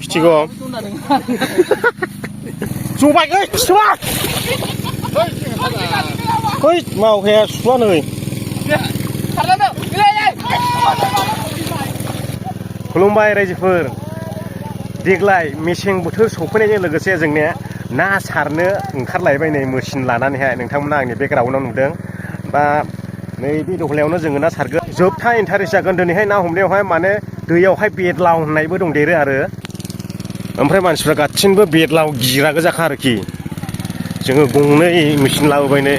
피치고 주박 ơi 주박 ơi màu hè xóa nơi खुलुमबाय रायजोफोर देग्लाय मेसें बोथोर सफैनायजों लोगोसे जोंने ना सारनो ओंखारलायबाय नै मेसिन लानानैहाय नोंथांमोना आंनि बेकग्राउन्डआव नुदों दा नैबे दहलायावनो जोङो ना सारगोन जोबथा इन्टारेस्ट जागोन दिनैहाय ना हमनायावहाय माने दैयावहाय बेदलाव होननायबो दंदेरो आरो ओमफ्राय मानसिफ्रा गासिनबो बेदलाव गिग्रा गोजाखा आरोखि जोङो गंनै मेसिन लाबोबाय नै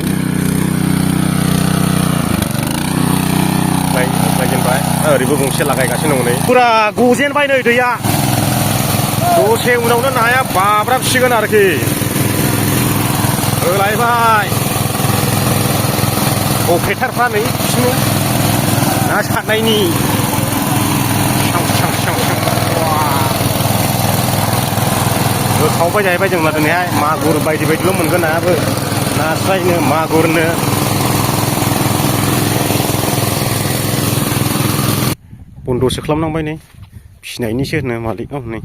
ओरैबो गंसे लागायगासिनो दं नै फुरा गजेनबाय नै दैया दसे उनावनो नाया बाब्राबसिगोन आरोखि होलायबाय अपेटारफ्रा नै बिसिनो ना सारनायनि गोथावबाय जाहैबाय जोंना दिनैहाय मागुर बायदि बायदिल' मोनगोन नायाबो नास्रायनो मागुरनो बन्द'सो खालामनांबाय नै फिनायनिसो होनो मालिकनाव नै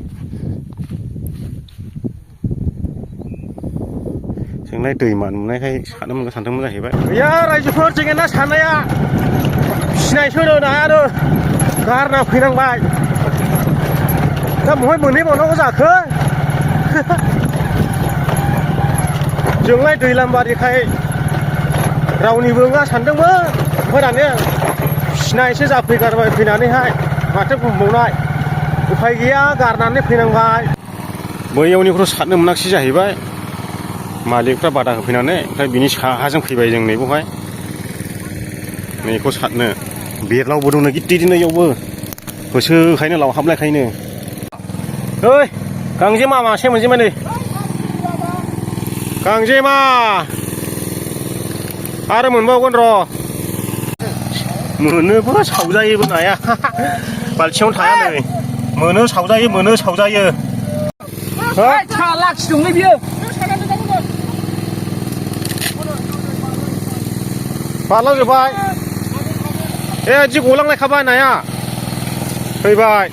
जोंलाय दैमा नुनायखाय सारनो मोनगोन सानदोंमोन जाहैबाय गैया रायजोफोर जोंनि ना सारनाया फिनायसो नो नायानो गारना फैनांबाय दा बहाय मोनहैबावनांगौ जाखो जोंलाय दैलामबारिखाय रावनिबो नङा सानदोंमोन ओमफ्राय दानिया फिनायसो जाफैगारबाय फैनानैहाय माथो बुंबावनाय उफाय गैया गारनानै फैनांबाय बैयावनिफ्राय सारनो मोनाखिसै जाहैबाय मालिकफ्रा बादा होफैनानै ओमफ्राय बिनि साहाजों फैबाय जों नैबावहाय नैखौ सारनो बेदलावबो दंनो गिदिरनो इयावबो होसोखायनो लावहाबलायखायनो ओइ गांजेमा मासे मोनजेनबाय नै गांजेमा आरो मोनबावगोन र' मोनोबो सावजायोबो नाया बाल्थिङावनो थाया नै मोनो सावजायो लाखि दंलै बियो बारलांजोब्बाय जि गलांलायखाबाय नाया फैबाय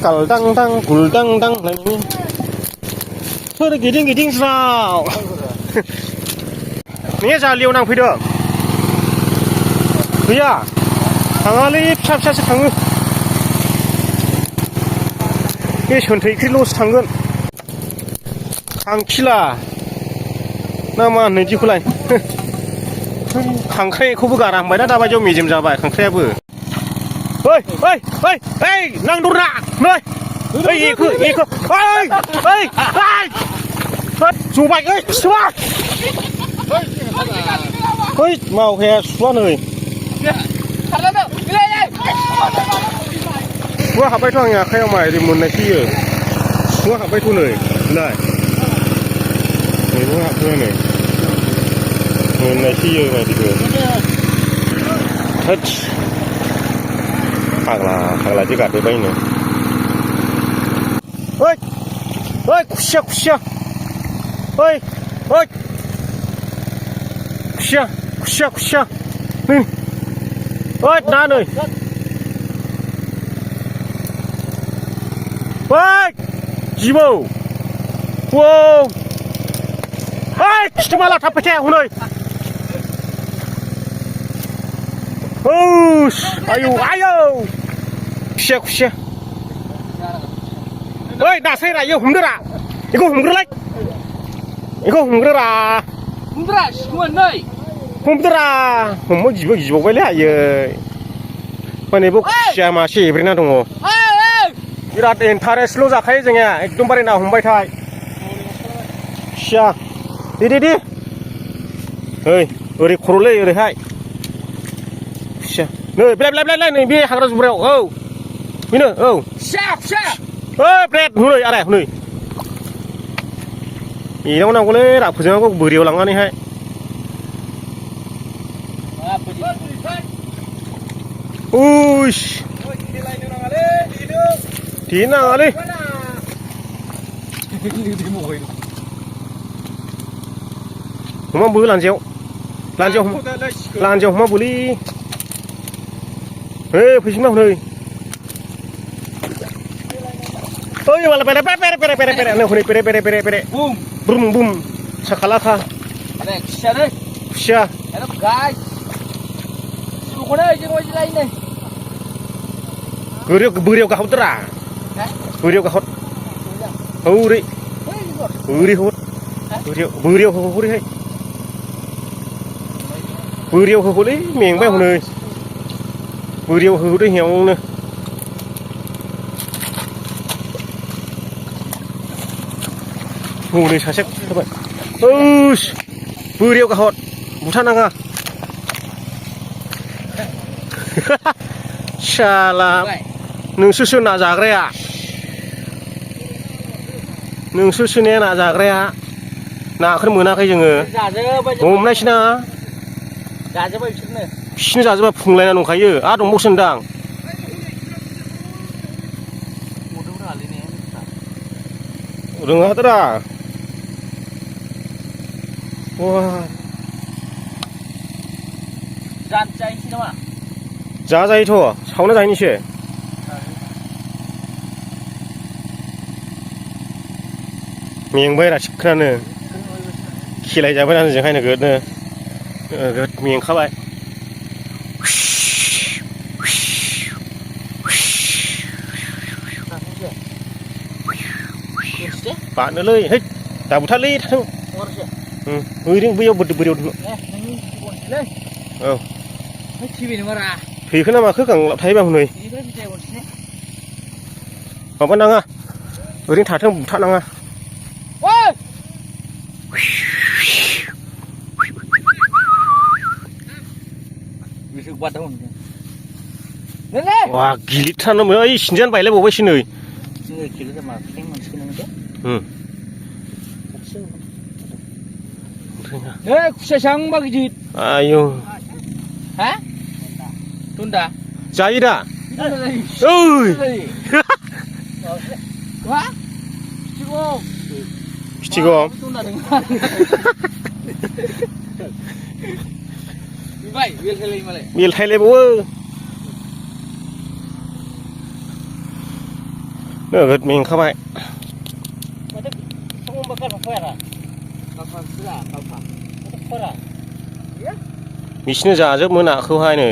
गालदांदां गुलदांदां सोर गिदिं गिदिं ज्राव नोंनिया जालियाव नांफैदों गैया थाङालै फिसा फिसासो थाङो बे सोन्थैख्रिल'सो थांगोन खांखिला ना मा होनो बिदिखौलाय खांख्राइखौबो गारा होनबाय ना दाबायदियाव मेजेम जाबाय खांख्राइयाबो नांदरना नै जबाय मावखाया सुवा नै सुवा हाबबायथ' आंनि आखाइयाव मा ओरै मोननाय फैयो सुवा हाबबायथ' नै नाय मैगं हाबबाय नै मोननाय फैयो मायदिबो होद फाग्लासो गारदेरबाय नो खुसिया खुसिया नै ना नै जिबौ खिथुमाला थाब फैथाया हनै आयौ खुसिया नास्राय रायो हमदोरा बेखौ हमग्रोलाय हमदोरा हमो गिबावबायलै आयै मानेबो खुसिया मासे एब्रेना दङ बिराद इन्टारेस्टल' जाखायो जोंनिया एकदमबारे ना हमबाय थाय खुसिया दे ओरै खर'लै ओरैहाय खुसिया नै ब्लेब्लेब्लेब्ले नै बे हाग्रा जुब्रायाव बेनो ब्रेड हनै आरे हनै एनाव नांगौलै राफोजोंनांगौ बोरियाव लांनानैहाय देनो नाङालै हमाबो लान्जायाव लान्जायाव हमाबोलै हे फैसिमा हनै ओइ माला पेरे नो हनै पेरे बुम बुम साखालाखा खुसिया बोरियाव गाहरदोरा बोरियाव गाहर हौरै बोरि हर बोरियाव हरैहाय बोरियाव होहरलै मेंबाय हनै बोरियाव होहरदो हेवनो हनै सासे थाबाय ओस बोरियाव गाहर बुथानाङा शाला नोंसोरसो ना जाग्राया नोंसोरसो ने ना जाग्राया नाखौनो मोनाखै जोङो हमनायसैना बिसोरनो जाजोबा फुंलायना दंखायो दंबावसो होनदां रोङादोरा जाजायोथ' सावना जाहैनोसै मेंबायरा थिखोनानो खिलायजाबाय आंजोंहाय नोगोदनो नोगोद मेंखाबाय बानोलै है दाबुथालै थाथों बैयाव बोरियाव औ थैखो ना माखो गांलाब थायोबा हनै माबा नाङा ओरैनो थाथों बुथानाङा वा गिलिरथारनो ओइ सिनजानो बायलायबावबायसो नै खुसियासांबा गिदिर आयौ हा टुन्डा जायो दा ओइ मा फिथिगम बेलथायलायबावो नोगोद मेंखाबाय बिसोरनो जाजोबो नाखौहाय नै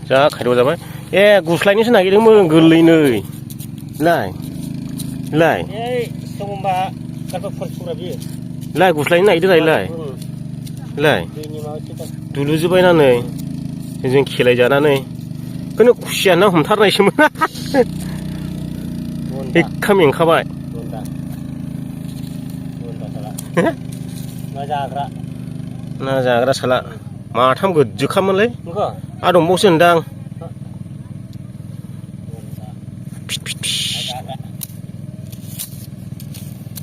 जा खायद' जाबाय गुस्लायनोसो नागिरदोंमोन गोरलैनो लाय गुस्लायनो नागिरदों लाय दुलुजोब्बायना नै जों खेलायजानानै बेखौनो खुसिया ना हमथारनायसोमोन एखा मेंखाबाय ना जाग्रा साला माथाम गोज्जोखामोनलै दंबावसो होनदां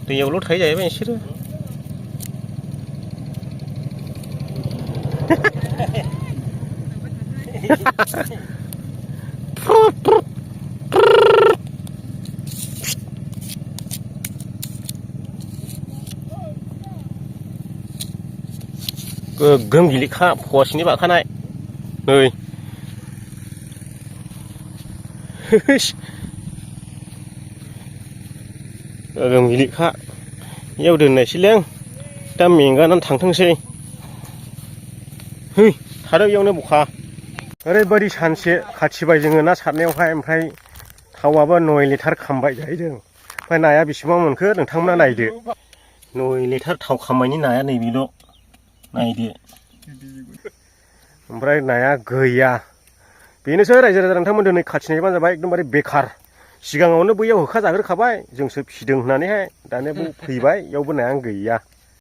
दैयावल' थायो जाहैबाय बिसोरो गोगोम गिलिरखा फवासेनि बाखानाय नै गोगोम गिलिरखा इयाव दोननायसैलै आं दा मेंगानानै थांथोंसै थादो इयावनो बखा ओरैबायदि सानसे खाथिबाय जोङो ना सारनायावहाय ओमफ्राय थावाबो 9 लिटार खामबाय जाहैदों ओमफ्राय नाया बेसेबां मोनखो नोंथांमोना नायदो 9 लिटार थाव खामनायनि नाया नैबेल' नायदो ओमफ्राय नाया गैया बेनोसै रायजो राजा नोंथांमोन दिनै खाथिनायबानो जाबाय एकदमबारे बेखार सिगाङावनो बैयाव होखा जाग्रोखाबाय जोंसो फिदों होननानैहाय दानिया फैबाय इयावबो नायानो गैया